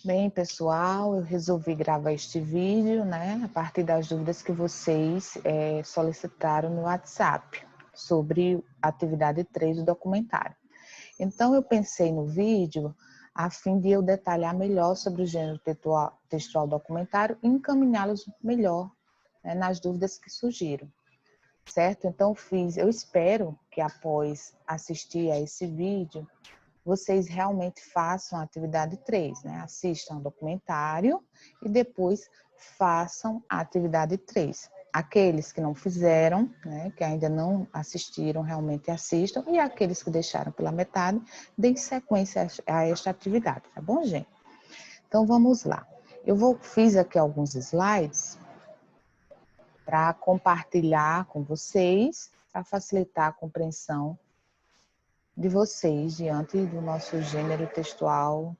Bem, pessoal, eu resolvi gravar este vídeo, né, a partir das dúvidas que vocês solicitaram no WhatsApp sobre a atividade 3 do documentário. Então, eu pensei no vídeo a fim de eu detalhar melhor sobre o gênero textual documentário e encaminhá-los melhor, né, nas dúvidas que surgiram, certo? Então, eu espero que após assistir a esse vídeo, vocês realmente façam a atividade 3, né? Assistam o documentário e depois façam a atividade 3. Aqueles que não fizeram, né, que ainda não assistiram, realmente assistam, e aqueles que deixaram pela metade, deem sequência a esta atividade, tá bom, gente? Então, vamos lá. Fiz aqui alguns slides para compartilhar com vocês, para facilitar a compreensão de vocês diante do nosso gênero textual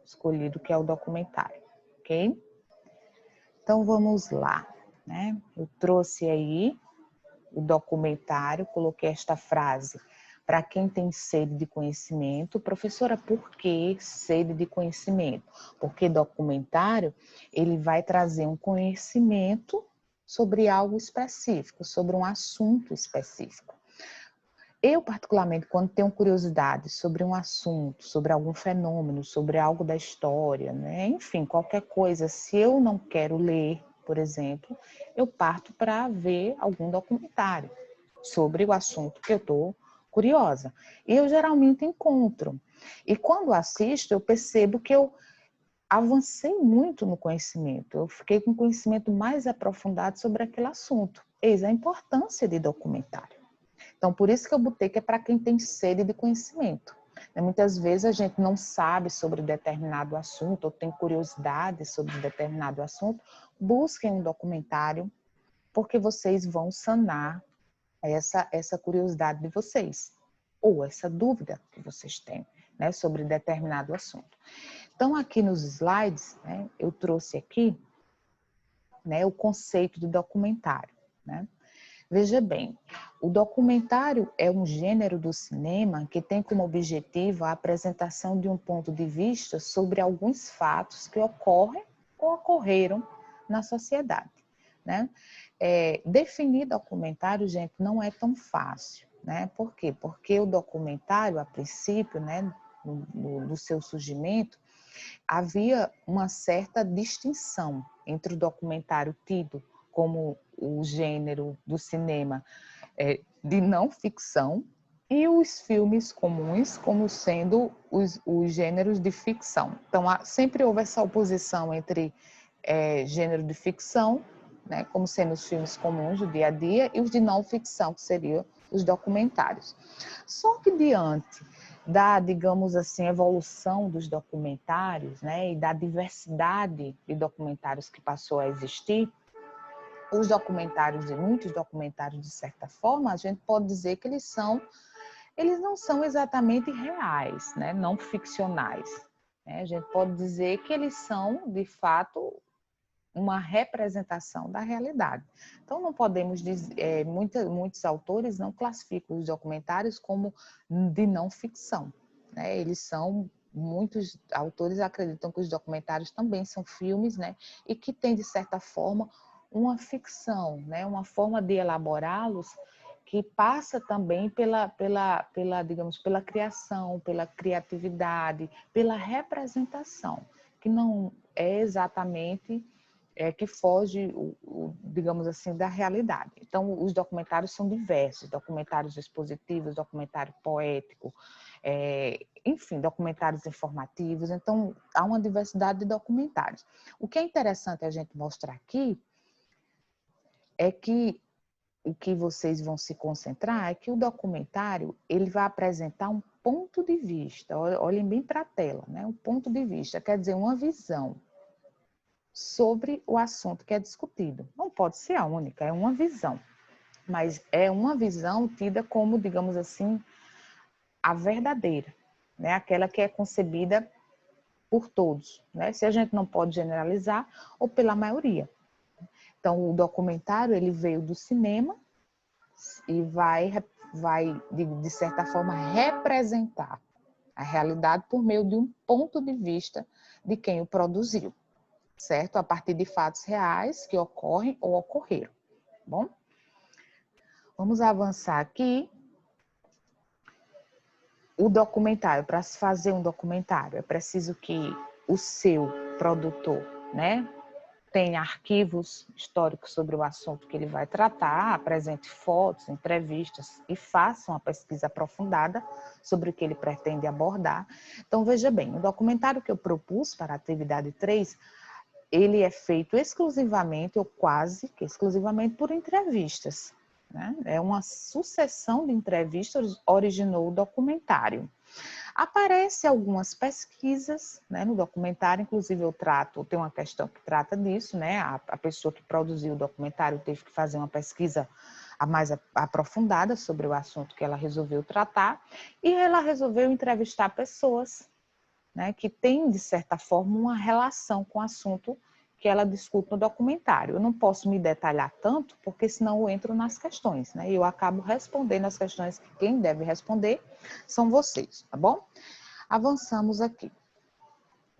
escolhido, que é o documentário, ok? Então, vamos lá, né? Eu trouxe aí o documentário, coloquei esta frase: para quem tem sede de conhecimento. Professora, por que sede de conhecimento? Porque documentário, ele vai trazer um conhecimento sobre algo específico, sobre um assunto específico. Eu, particularmente, quando tenho curiosidade sobre um assunto, sobre algum fenômeno, sobre algo da história, né? Enfim, qualquer coisa, se eu não quero ler, por exemplo, eu parto para ver algum documentário sobre o assunto que eu estou curiosa. E eu geralmente encontro. E quando assisto, eu percebo que eu avancei muito no conhecimento. Eu fiquei com conhecimento mais aprofundado sobre aquele assunto. Eis a importância de documentário. Então, por isso que eu botei que é para quem tem sede de conhecimento. Muitas vezes a gente não sabe sobre determinado assunto ou tem curiosidade sobre determinado assunto, busquem um documentário, porque vocês vão sanar essa curiosidade de vocês, ou essa dúvida que vocês têm, né, sobre determinado assunto. Então, aqui nos slides, né, eu trouxe aqui, né, o conceito de documentário, né? Veja bem, o documentário é um gênero do cinema que tem como objetivo a apresentação de um ponto de vista sobre alguns fatos que ocorrem ou ocorreram na sociedade, né? Definir documentário, gente, não é tão fácil, né? Por quê? Porque o documentário, a princípio, né, no seu surgimento, havia uma certa distinção entre o documentário tido como o gênero do cinema de não ficção e os filmes comuns como sendo os gêneros de ficção. Então, sempre houve essa oposição entre gênero de ficção, né, como sendo os filmes comuns do dia a dia, e os de não ficção, que seriam os documentários. Só que diante da, digamos assim, evolução dos documentários, né, e da diversidade de documentários que passou a existir, os documentários, e muitos documentários, de certa forma, a gente pode dizer que eles não são exatamente reais, né, não ficcionais. A gente pode dizer que eles são, de fato, uma representação da realidade. Então, não podemos dizer, muitos autores não classificam os documentários como de não ficção, né? Muitos autores acreditam que os documentários também são filmes, né? E que tem, de certa forma, uma ficção, né? Uma forma de elaborá-los que passa também digamos, pela criação, pela criatividade, pela representação, que não é exatamente que foge, digamos assim, da realidade. Então, os documentários são diversos, documentários expositivos, documentário poético, enfim, documentários informativos. Então, há uma diversidade de documentários. O que é interessante a gente mostrar aqui é que o que vocês vão se concentrar é que o documentário ele vai apresentar um ponto de vista. Olhem bem para a tela, né? Um ponto de vista, quer dizer, uma visão sobre o assunto que é discutido. Não pode ser a única, é uma visão, mas é uma visão tida como, digamos assim, a verdadeira, né? Aquela que é concebida por todos, né? Se a gente não pode generalizar, ou pela maioria. Então, o documentário ele veio do cinema e vai de certa forma, representar a realidade por meio de um ponto de vista de quem o produziu, certo? A partir de fatos reais que ocorrem ou ocorreram, tá bom? Vamos avançar aqui. O documentário, para se fazer um documentário, é preciso que o seu produtor, né, tenha arquivos históricos sobre o assunto que ele vai tratar, apresente fotos, entrevistas e faça uma pesquisa aprofundada sobre o que ele pretende abordar. Então, veja bem, o documentário que eu propus para a atividade 3, ele é feito exclusivamente, ou quase que exclusivamente, por entrevistas, né? É uma sucessão de entrevistas originou o documentário. Aparece algumas pesquisas, né, no documentário, inclusive tem uma questão que trata disso, né? A pessoa que produziu o documentário teve que fazer uma pesquisa mais aprofundada sobre o assunto que ela resolveu tratar, e ela resolveu entrevistar pessoas, né, que têm, de certa forma, uma relação com o assunto que ela discute no documentário. Eu não posso me detalhar tanto, porque senão eu entro nas questões, né? E eu acabo respondendo as questões que quem deve responder são vocês, tá bom? Avançamos aqui.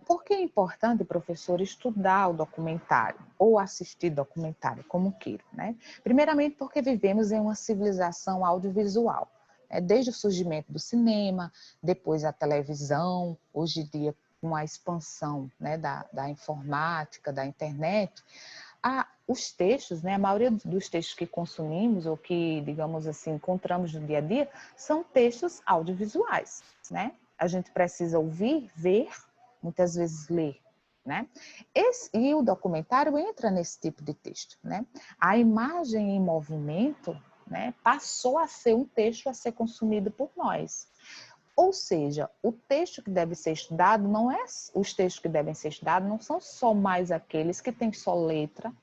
Por que é importante, professor, estudar o documentário ou assistir documentário, como queira, né? Primeiramente, porque vivemos em uma civilização audiovisual. Desde o surgimento do cinema, depois a televisão, hoje em dia com a expansão, né, da informática, da internet, os textos, né, a maioria dos textos que consumimos ou que, digamos assim, encontramos no dia a dia, são textos audiovisuais, né? A gente precisa ouvir, ver, muitas vezes ler, né? E o documentário entra nesse tipo de texto, né? A imagem em movimento, né, passou a ser um texto a ser consumido por nós. Ou seja, o texto que deve ser estudado os textos que devem ser estudados não são só mais aqueles que têm só letra,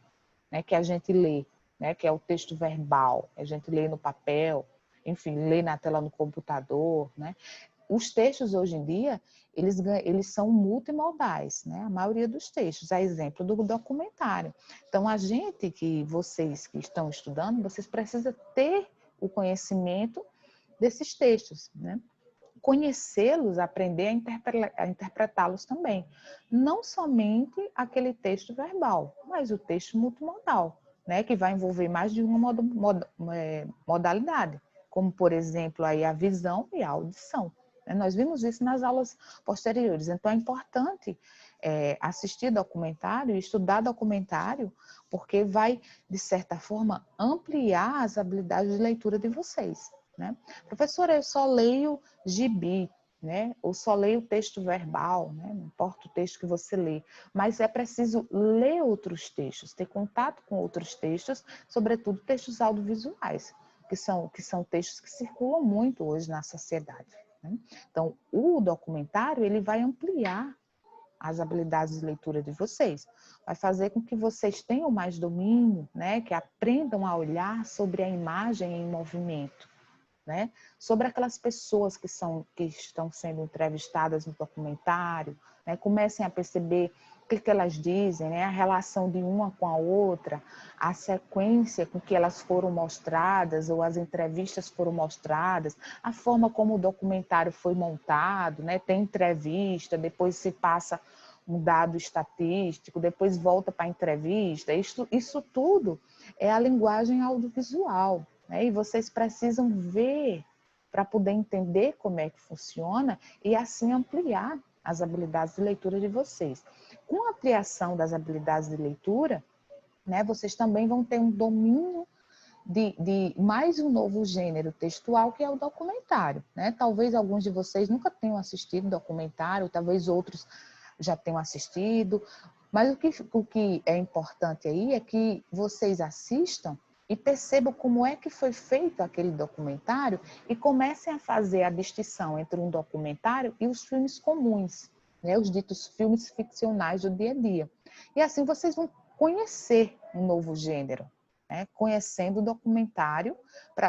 né, que a gente lê, né, que é o texto verbal, a gente lê no papel, enfim, lê na tela no computador, né? Os textos hoje em dia, eles são multimodais, né? A maioria dos textos, a exemplo do documentário. Então, vocês que estão estudando, vocês precisam ter o conhecimento desses textos, né? Conhecê-los, aprender a interpretá-los também. Não somente aquele texto verbal, mas o texto multimodal, né, que vai envolver mais de uma modalidade, como, por exemplo, aí a visão e a audição. Nós vimos isso nas aulas posteriores. Então, é importante assistir documentário e estudar documentário, porque vai, de certa forma, ampliar as habilidades de leitura de vocês, né? Professora, eu só leio gibi, né? Ou só leio texto verbal, né? Não importa o texto que você lê, mas é preciso ler outros textos, ter contato com outros textos, sobretudo textos audiovisuais, que são textos que circulam muito hoje na sociedade, né? Então, o documentário, ele vai ampliar as habilidades de leitura de vocês, vai fazer com que vocês tenham mais domínio, né? Que aprendam a olhar sobre a imagem em movimento, né? Sobre aquelas pessoas que estão sendo entrevistadas no documentário, né? Comecem a perceber o que elas dizem, né? A relação de uma com a outra, a sequência com que elas foram mostradas ou as entrevistas foram mostradas, a forma como o documentário foi montado, né? Tem entrevista, depois se passa um dado estatístico, depois volta para a entrevista. Isso tudo é a linguagem audiovisual, né? E vocês precisam ver para poder entender como é que funciona e assim ampliar as habilidades de leitura de vocês. Com a ampliação das habilidades de leitura, né, vocês também vão ter um domínio de mais um novo gênero textual, que é o documentário, né? Talvez alguns de vocês nunca tenham assistido documentário, talvez outros já tenham assistido, mas o que é importante aí é que vocês assistam e percebam como é que foi feito aquele documentário e comecem a fazer a distinção entre um documentário e os filmes comuns, né? Os ditos filmes ficcionais do dia a dia. E assim vocês vão conhecer um novo gênero, né? Conhecendo o documentário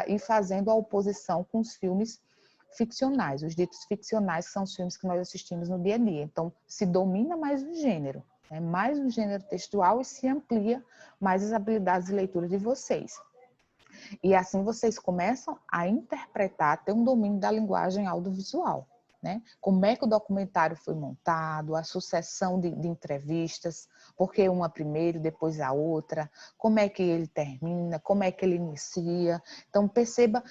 e fazendo a oposição com os filmes ficcionais. Os ditos ficcionais são os filmes que nós assistimos no dia a dia. Então, se domina mais o gênero, né? Mais o gênero textual, e se amplia mais as habilidades de leitura de vocês. E assim vocês começam a interpretar, ter um domínio da linguagem audiovisual, né? Como é que o documentário foi montado, a sucessão de entrevistas, porque uma primeiro, depois a outra, como é que ele termina, como é que ele inicia. Então, perceba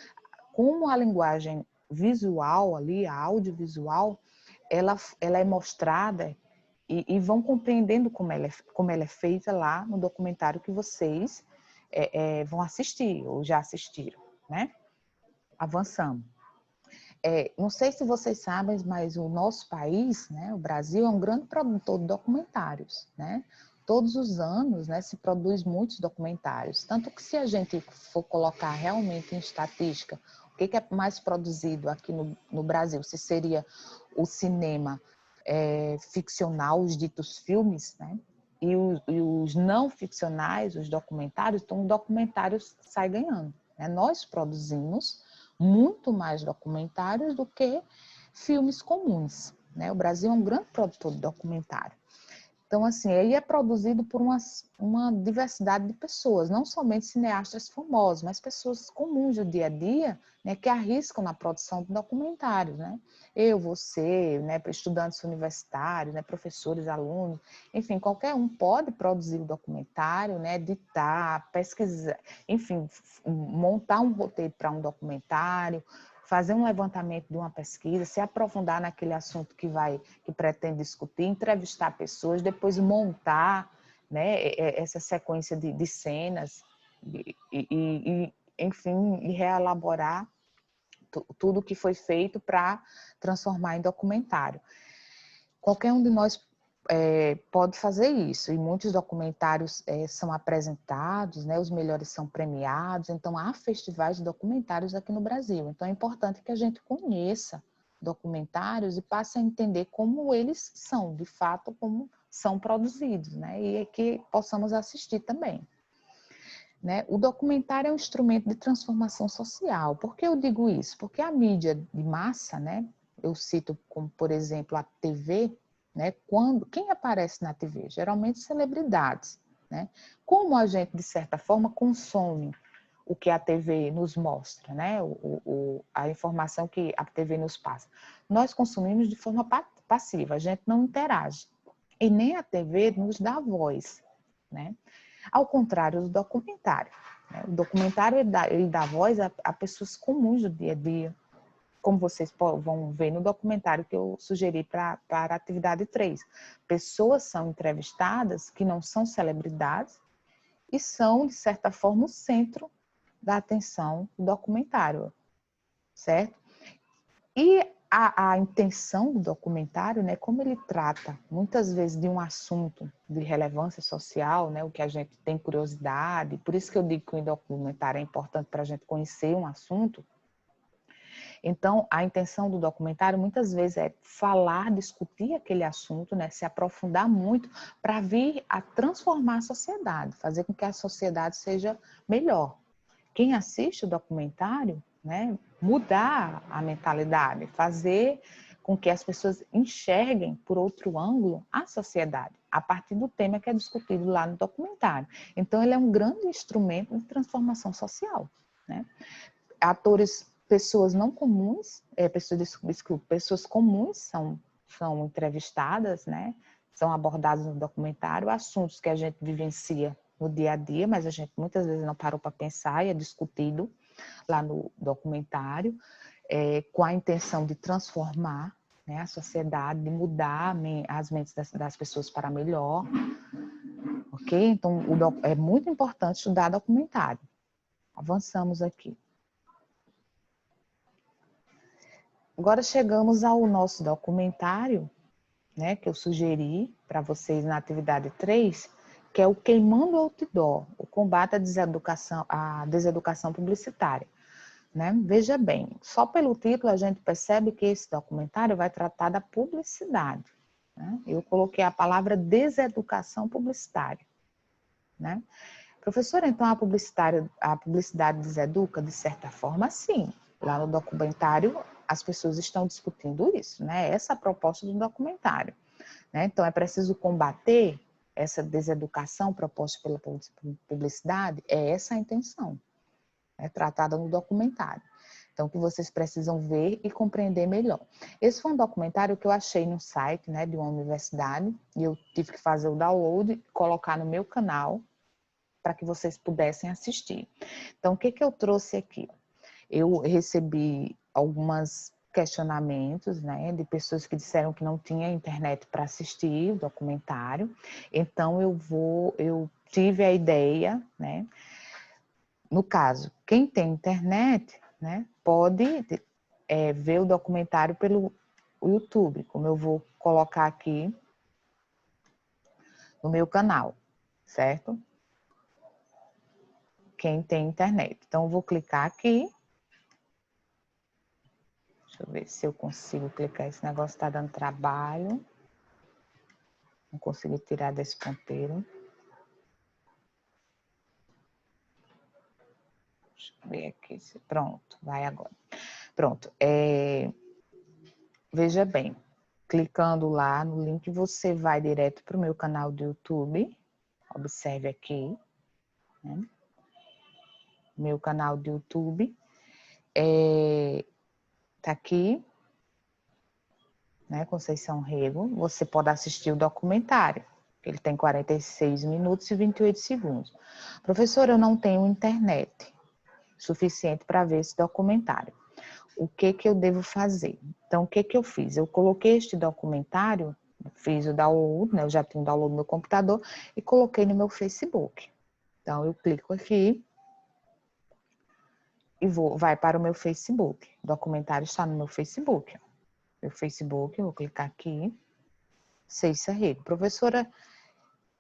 como a linguagem visual ali, a audiovisual, ela é mostrada e vão compreendendo como ela é feita lá no documentário que vocês vão assistir ou já assistiram, né? Avançando. Não sei se vocês sabem, mas o nosso país, né, o Brasil, é um grande produtor de documentários, né? Todos os anos, né, se produz muitos documentários. Tanto que se a gente for colocar realmente em estatística o que é mais produzido aqui no Brasil, se seria o cinema ficcional, os ditos filmes, né? E os não ficcionais, os documentários, então o documentário sai ganhando, né? Nós produzimos muito mais documentários do que filmes comuns, né? O Brasil é um grande produtor de documentário. Então, assim, aí é produzido por uma diversidade de pessoas, não somente cineastas famosos, mas pessoas comuns do dia a dia, né, que arriscam na produção de documentários, né? Eu, você, né, estudantes universitários, né, professores, alunos, enfim, qualquer um pode produzir o documentário, né, editar, pesquisar, enfim, montar um roteiro para um documentário, fazer um levantamento de uma pesquisa, se aprofundar naquele assunto que pretende discutir, entrevistar pessoas, depois montar, né, essa sequência de cenas enfim, e reelaborar tudo que foi feito para transformar em documentário. Qualquer um de nós pode fazer isso, e muitos documentários são apresentados, né, os melhores são premiados, então há festivais de documentários aqui no Brasil. Então é importante que a gente conheça documentários e passe a entender como eles são, de fato, como são produzidos, né, e que possamos assistir também. Né? O documentário é um instrumento de transformação social. Por que eu digo isso? Porque a mídia de massa, né, eu cito como, por exemplo, a TV, né, quem aparece na TV? Geralmente celebridades. Né? Como a gente, de certa forma, consome o que a TV nos mostra, né? A informação que a TV nos passa. Nós consumimos de forma passiva, a gente não interage. E nem a TV nos dá voz, né? Ao contrário do documentário. Né? O documentário ele dá voz a pessoas comuns do dia a dia, como vocês vão ver no documentário que eu sugeri para a atividade 3. Pessoas são entrevistadas que não são celebridades e são, de certa forma, o centro da atenção do documentário, certo? E a intenção do documentário, né, como ele trata muitas vezes de um assunto de relevância social, né, o que a gente tem curiosidade, por isso que eu digo que o documentário é importante para a gente conhecer um assunto. Então, a intenção do documentário muitas vezes é falar, discutir aquele assunto, né, se aprofundar muito para vir a transformar a sociedade, fazer com que a sociedade seja melhor. Quem assiste o documentário, né, mudar a mentalidade, fazer com que as pessoas enxerguem por outro ângulo a sociedade, a partir do tema que é discutido lá no documentário. Então, ele é um grande instrumento de transformação social. Né? Pessoas não comuns, pessoas comuns são entrevistadas, né? São abordadas no documentário, assuntos que a gente vivencia no dia a dia, mas a gente muitas vezes não parou para pensar e é discutido lá no documentário, com a intenção de transformar, né, a sociedade, de mudar as mentes das pessoas para melhor, ok? Então, é muito importante estudar documentário. Avançamos aqui. Agora chegamos ao nosso documentário, né, que eu sugeri para vocês na atividade 3, que é o Queimando Outdoor, o combate à deseducação publicitária. Né? Veja bem, só pelo título a gente percebe que esse documentário vai tratar da publicidade. Né? Eu coloquei a palavra deseducação publicitária. Né? Professora, então a publicidade deseduca? De certa forma, sim. Lá no documentário as pessoas estão discutindo isso, né? Essa é a proposta do documentário. Né? Então é preciso combater essa deseducação proposta pela publicidade, é essa a intenção, tratada no documentário. Então, que vocês precisam ver e compreender melhor. Esse foi um documentário que eu achei no site, né, de uma universidade, e eu tive que fazer o download e colocar no meu canal para que vocês pudessem assistir. Então, o que eu trouxe aqui? Eu recebi alguns questionamentos, né, de pessoas que disseram que não tinha internet para assistir o documentário. Então, eu tive a ideia, né, no caso, quem tem internet, né, pode ver o documentário pelo YouTube, como eu vou colocar aqui no meu canal, certo? Quem tem internet. Então, eu vou clicar aqui. Deixa eu ver se eu consigo clicar. Esse negócio está dando trabalho. Não consigo tirar desse ponteiro. Deixa eu ver aqui. Pronto, vai agora. Pronto. Veja bem, clicando lá no link, você vai direto para o meu canal do YouTube. Observe aqui, né? Meu canal do YouTube. Tá aqui, né? Conceição Rego. Você pode assistir o documentário. Ele tem 46 minutos e 28 segundos. Professora, eu não tenho internet suficiente para ver esse documentário. O que eu devo fazer? Então, o que eu fiz? Eu coloquei este documentário, fiz o download, né? Eu já tenho o download no meu computador e coloquei no meu Facebook. Então, eu clico aqui e vai para o meu Facebook. O documentário está no meu Facebook. Meu Facebook, eu vou clicar aqui. Ceissa Rego. Professora,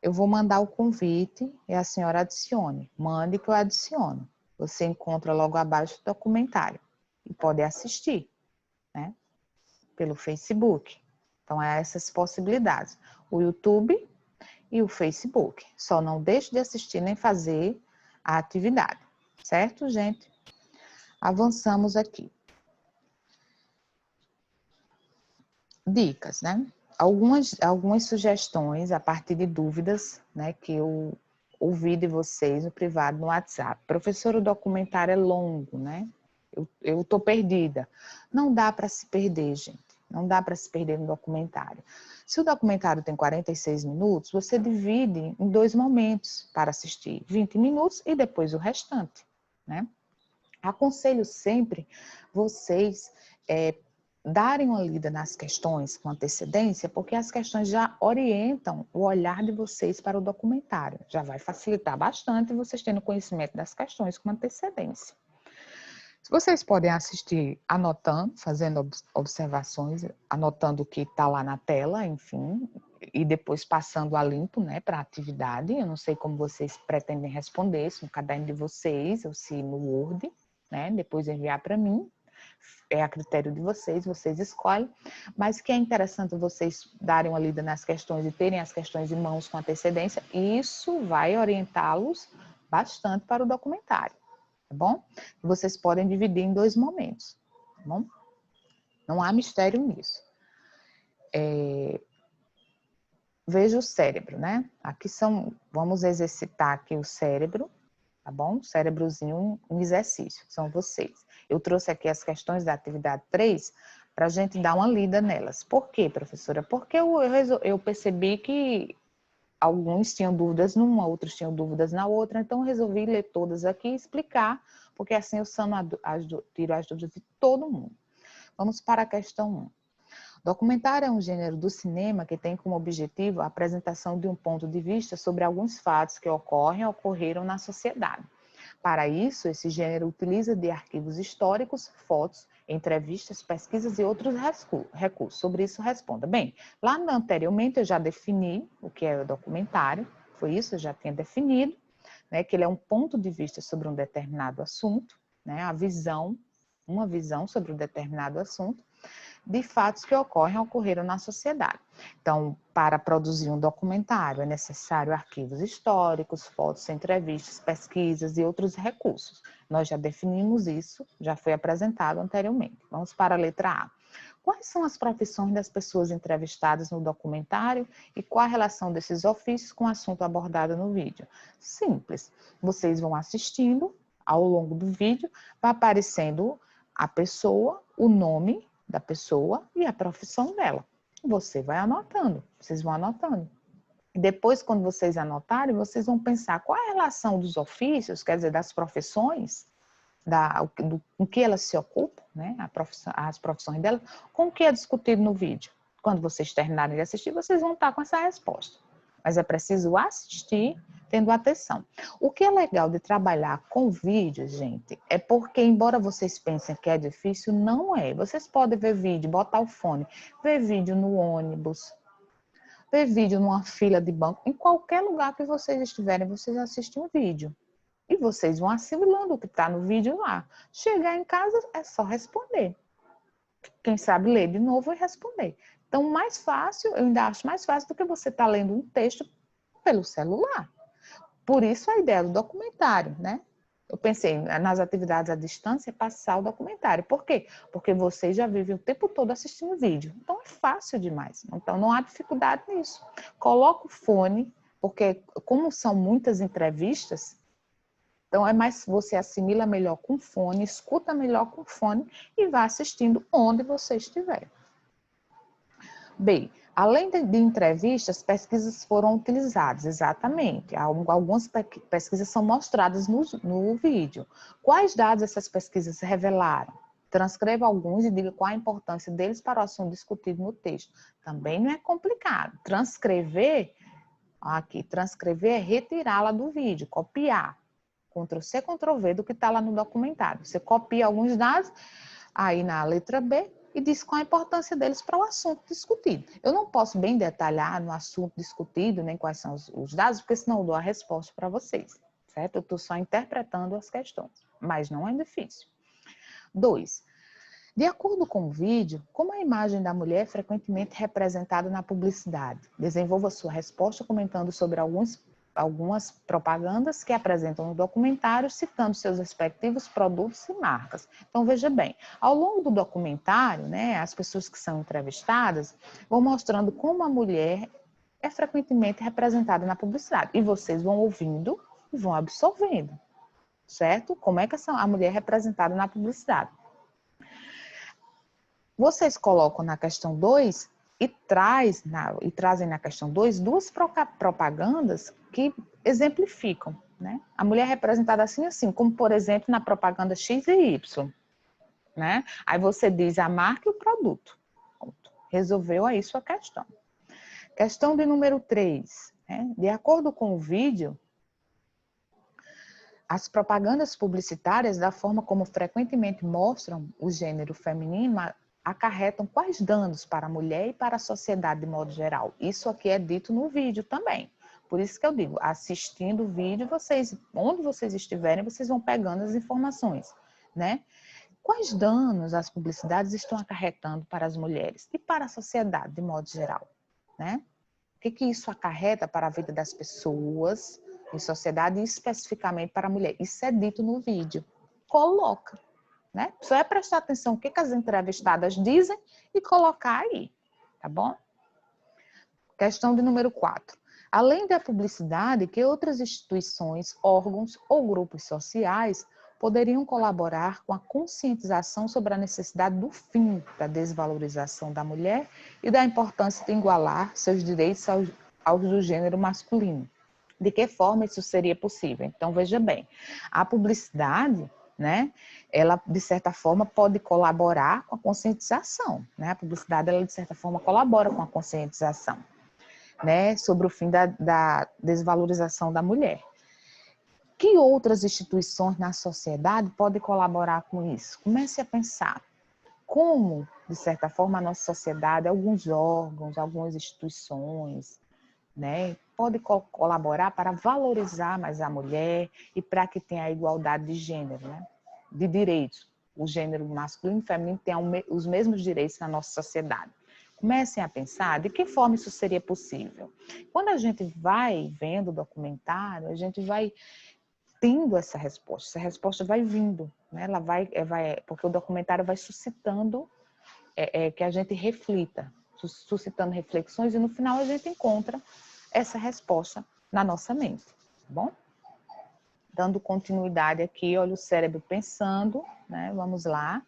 eu vou mandar o convite e a senhora adicione. Mande que eu adiciono. Você encontra logo abaixo o documentário e pode assistir, né? Pelo Facebook. Então, há essas possibilidades. O YouTube e o Facebook. Só não deixe de assistir nem fazer a atividade. Certo, gente? Avançamos aqui. Dicas, né? Algumas sugestões a partir de dúvidas, né, que eu ouvi de vocês no privado, no WhatsApp. Professor, o documentário é longo, né? Eu tô perdida. Não dá para se perder, gente. Não dá para se perder no documentário. Se o documentário tem 46 minutos, você divide em 2 momentos para assistir. 20 minutos e depois o restante, né? Aconselho sempre vocês darem uma lida nas questões com antecedência, porque as questões já orientam o olhar de vocês para o documentário. Já vai facilitar bastante vocês tendo conhecimento das questões com antecedência. Vocês podem assistir anotando, fazendo observações, anotando o que está lá na tela, enfim, e depois passando a limpo, né, para a atividade. Eu não sei como vocês pretendem responder, se no caderno de vocês ou se no Word, né, depois enviar para mim. É a critério de vocês, vocês escolhem, mas que é interessante vocês darem uma lida nas questões e terem as questões em mãos com antecedência, isso vai orientá-los bastante para o documentário, tá bom? Vocês podem dividir em 2 momentos, tá bom? Não há mistério nisso. Veja o cérebro, né? Vamos exercitar aqui o cérebro, tá bom? Cérebrozinho, um exercício, são vocês. Eu trouxe aqui as questões da atividade 3 para a gente dar uma lida nelas. Por quê, professora? Porque eu percebi que alguns tinham dúvidas numa, outros tinham dúvidas na outra, então eu resolvi ler todas aqui e explicar, porque assim eu tiro as dúvidas de todo mundo. Vamos para a questão 1. Documentário é um gênero do cinema que tem como objetivo a apresentação de um ponto de vista sobre alguns fatos que ocorrem ou ocorreram na sociedade. Para isso, esse gênero utiliza de arquivos históricos, fotos, entrevistas, pesquisas e outros recursos. Sobre isso, responda. Bem, lá anteriormente eu já defini o que é o documentário, foi isso, eu já tinha definido, né, que ele é um ponto de vista sobre um determinado assunto, né, uma visão sobre um determinado assunto, de fatos que ocorreram na sociedade. Então, para produzir um documentário, é necessário arquivos históricos, fotos, entrevistas, pesquisas e outros recursos. Nós já definimos isso, já foi apresentado anteriormente. Vamos para a letra A. Quais são as profissões das pessoas entrevistadas no documentário e qual a relação desses ofícios com o assunto abordado no vídeo? Simples. Vocês vão assistindo, ao longo do vídeo, vai aparecendo a pessoa, o nome da pessoa e a profissão dela. Você vai anotando, vocês vão anotando. Depois, quando vocês anotarem, vocês vão pensar qual é a relação dos ofícios, quer dizer, das profissões, com que elas se ocupam, né? As profissões delas, com o que é discutido no vídeo. Quando vocês terminarem de assistir, vocês vão estar com essa resposta. Mas é preciso assistir tendo atenção. O que é legal de trabalhar com vídeo, gente, é porque, embora vocês pensem que é difícil, não é. Vocês podem ver vídeo, botar o fone, ver vídeo no ônibus, ver vídeo numa fila de banco, em qualquer lugar que vocês estiverem, vocês assistem um vídeo. E vocês vão assimilando o que está no vídeo lá. Chegar em casa é só responder. Quem sabe ler de novo e responder. Então, mais fácil, eu ainda acho mais fácil do que você estar lendo um texto pelo celular. Por isso a ideia do documentário, né? Eu pensei nas atividades à distância, passar o documentário. Por quê? Porque você já vive o tempo todo assistindo vídeo. Então é fácil demais. Então não há dificuldade nisso. Coloca o fone, porque como são muitas entrevistas, então é mais, você assimila melhor com fone, escuta melhor com fone e vai assistindo onde você estiver. B. Além de entrevistas, pesquisas foram utilizadas, exatamente. Algumas pesquisas são mostradas no vídeo. Quais dados essas pesquisas revelaram? Transcreva alguns e diga qual a importância deles para o assunto discutido no texto. Também não é complicado. Transcrever é retirá-la do vídeo, copiar. Ctrl+C, Ctrl+V do que está lá no documentário. Você copia alguns dados, aí na letra B, e diz qual a importância deles para o assunto discutido. Eu não posso bem detalhar no assunto discutido, nem quais são os dados, porque senão eu dou a resposta para vocês, certo? Eu estou só interpretando as questões, mas não é difícil. 2. De acordo com o vídeo, como a imagem da mulher é frequentemente representada na publicidade? Desenvolva sua resposta comentando sobre algumas propagandas que apresentam no documentário, citando seus respectivos produtos e marcas. Então, veja bem, ao longo do documentário, né, as pessoas que são entrevistadas vão mostrando como a mulher é frequentemente representada na publicidade. E vocês vão ouvindo e vão absorvendo, certo? Como é que a mulher é representada na publicidade. Vocês colocam na questão 2 e trazem na questão 2 duas propagandas que exemplificam, né? A mulher é representada assim, como por exemplo na propaganda X e Y, né? Aí você diz a marca e o produto. Pronto. Resolveu aí sua questão. Questão de número 3, né? De acordo com o vídeo, as propagandas publicitárias, da forma como frequentemente mostram o gênero feminino, acarretam quais danos para a mulher e para a sociedade de modo geral. Isso aqui é dito no vídeo também. Por isso que eu digo, assistindo o vídeo, onde vocês estiverem, vocês vão pegando as informações, né? Quais danos as publicidades estão acarretando para as mulheres e para a sociedade de modo geral, né? O que isso acarreta para a vida das pessoas em sociedade e especificamente para a mulher? Isso é dito no vídeo. Coloca. Né? Só é prestar atenção no que as entrevistadas dizem e colocar aí, tá bom? Questão de número 4. Além da publicidade, que outras instituições, órgãos ou grupos sociais poderiam colaborar com a conscientização sobre a necessidade do fim da desvalorização da mulher e da importância de igualar seus direitos aos do gênero masculino? De que forma isso seria possível? Então, veja bem, a publicidade, né, ela, de certa forma, pode colaborar com a conscientização, né? A publicidade, ela, de certa forma, colabora com a conscientização, né, sobre o fim da desvalorização da mulher. Que outras instituições na sociedade podem colaborar com isso? Comece a pensar como, de certa forma, a nossa sociedade, alguns órgãos, algumas instituições, né, pode colaborar para valorizar mais a mulher e para que tenha a igualdade de gênero, né, de direitos. O gênero masculino e feminino tenham os mesmos direitos na nossa sociedade. Comecem a pensar de que forma isso seria possível. Quando a gente vai vendo o documentário, a gente vai tendo essa resposta vai vindo, né? Ela vai, porque o documentário vai suscitando que a gente reflita, suscitando reflexões e no final a gente encontra essa resposta na nossa mente, tá bom? dando continuidade aqui, olha o cérebro pensando, né? Vamos lá.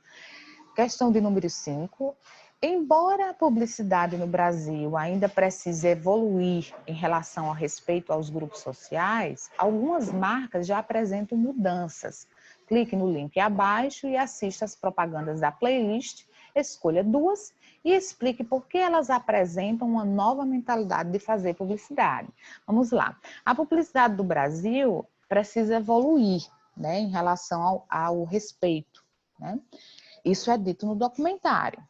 Questão de número 5. Embora a publicidade no Brasil ainda precise evoluir em relação ao respeito aos grupos sociais, algumas marcas já apresentam mudanças. Clique no link abaixo e assista as propagandas da playlist, escolha 2 e explique por que elas apresentam uma nova mentalidade de fazer publicidade. Vamos lá. A publicidade do Brasil precisa evoluir, né, em relação ao respeito, né? Isso é dito no documentário.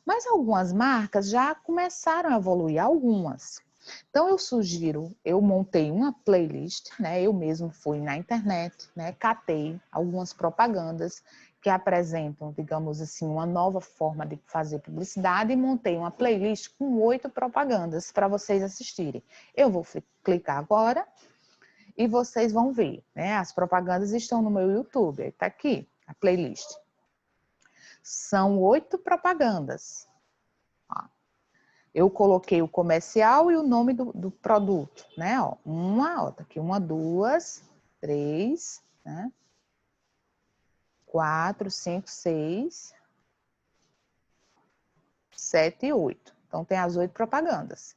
Mas algumas marcas já começaram a evoluir, algumas. Então eu sugiro, eu montei uma playlist, né? Eu mesmo fui na internet, né? Catei algumas propagandas que apresentam, digamos assim, uma nova forma de fazer publicidade e montei uma playlist com 8 propagandas para vocês assistirem. Eu vou clicar agora e vocês vão ver, né? As propagandas estão no meu YouTube, está aqui a playlist. São 8 propagandas. Eu coloquei o comercial e o nome do produto, né? Ó, tá aqui 1, 2, 3, né? 4, 5, 6, 7 e 8. Então, tem as 8 propagandas,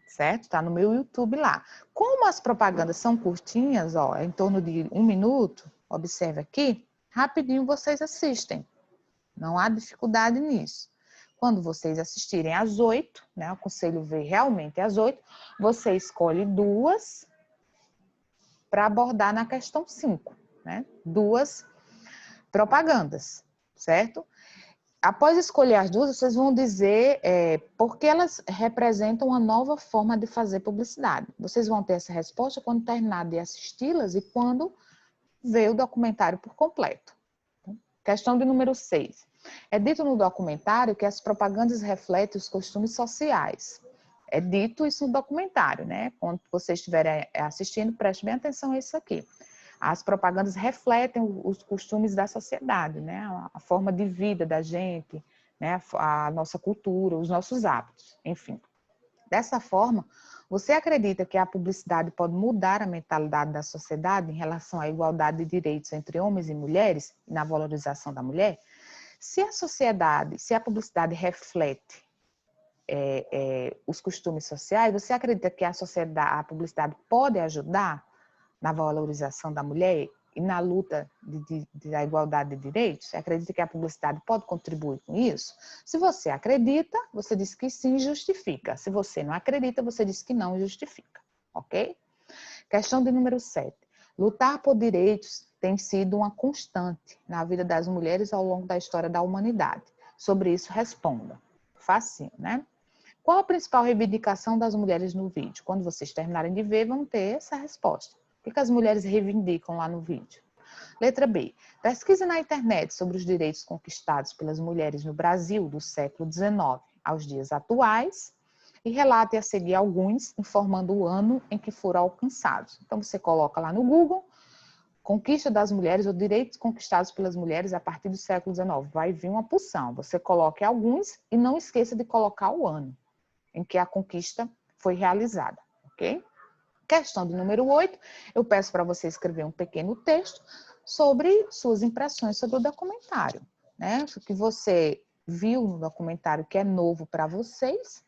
certo? Tá no meu YouTube lá. Como as propagandas são curtinhas, ó, em torno de 1 minuto, observe aqui, rapidinho vocês assistem. Não há dificuldade nisso. Quando vocês assistirem às 8, né, eu aconselho ver realmente às 8, você escolhe 2 para abordar na questão 5, né? 2 propagandas, certo? Após escolher as 2, vocês vão dizer por que elas representam uma nova forma de fazer publicidade. Vocês vão ter essa resposta quando terminar de assisti-las e quando ver o documentário por completo. Questão de número 6. É dito no documentário que as propagandas refletem os costumes sociais. É dito isso no documentário, né? Quando vocês estiverem assistindo, preste bem atenção a isso aqui. As propagandas refletem os costumes da sociedade, né? A forma de vida da gente, né? A nossa cultura, os nossos hábitos, enfim. Dessa forma, você acredita que a publicidade pode mudar a mentalidade da sociedade em relação à igualdade de direitos entre homens e mulheres e na valorização da mulher? Se a publicidade reflete os costumes sociais, você acredita que a publicidade pode ajudar na valorização da mulher e na luta da igualdade de direitos? Você acredita que a publicidade pode contribuir com isso? Se você acredita, você diz que sim, justifica. Se você não acredita, você diz que não justifica, ok? Questão de número 7. Lutar por direitos tem sido uma constante na vida das mulheres ao longo da história da humanidade. Sobre isso, responda. Facinho, né? Qual a principal reivindicação das mulheres no vídeo? Quando vocês terminarem de ver, vão ter essa resposta. O que as mulheres reivindicam lá no vídeo? Letra B. Pesquise na internet sobre os direitos conquistados pelas mulheres no Brasil do século XIX aos dias atuais e relate a seguir alguns, informando o ano em que foram alcançados. Então, você coloca lá no Google, conquista das mulheres ou direitos conquistados pelas mulheres a partir do século XIX. Vai vir uma porção. Você coloque alguns e não esqueça de colocar o ano em que a conquista foi realizada, ok? Questão de número 8, eu peço para você escrever um pequeno texto sobre suas impressões sobre o documentário, né? O que você viu no documentário que é novo para vocês,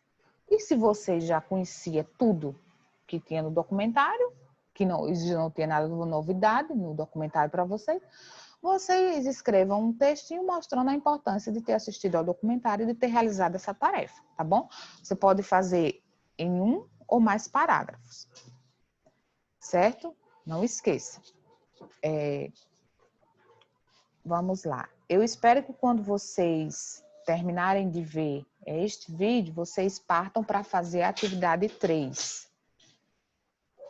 e se você já conhecia tudo que tinha no documentário, que não tinha nada de novidade no documentário para vocês, vocês escrevam um textinho mostrando a importância de ter assistido ao documentário e de ter realizado essa tarefa, tá bom? Você pode fazer em 1 ou mais parágrafos, certo? Não esqueça. Vamos lá. Eu espero que quando vocês terminarem de ver este vídeo, vocês partam para fazer a atividade 3.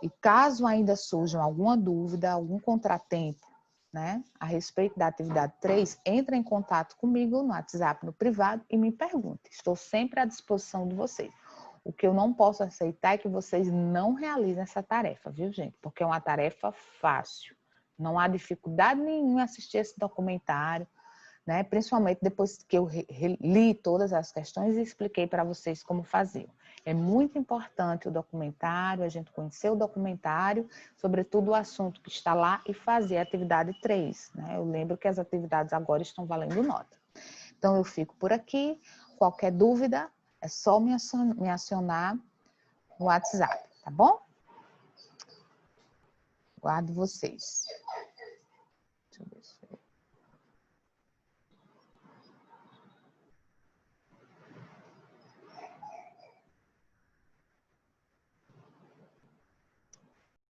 E caso ainda surjam alguma dúvida, algum contratempo, né, a respeito da atividade 3, entre em contato comigo no WhatsApp, no privado, e me pergunte. Estou sempre à disposição de vocês. O que eu não posso aceitar é que vocês não realizem essa tarefa, viu, gente? Porque é uma tarefa fácil. Não há dificuldade nenhuma em assistir esse documentário, né? Principalmente depois que eu li todas as questões e expliquei para vocês como fazer. É muito importante o documentário, a gente conhecer o documentário, sobretudo o assunto que está lá, e fazer a atividade 3, né? Eu lembro que as atividades agora estão valendo nota. Então, eu fico por aqui. Qualquer dúvida, é só me acionar no WhatsApp, tá bom? Guardo vocês.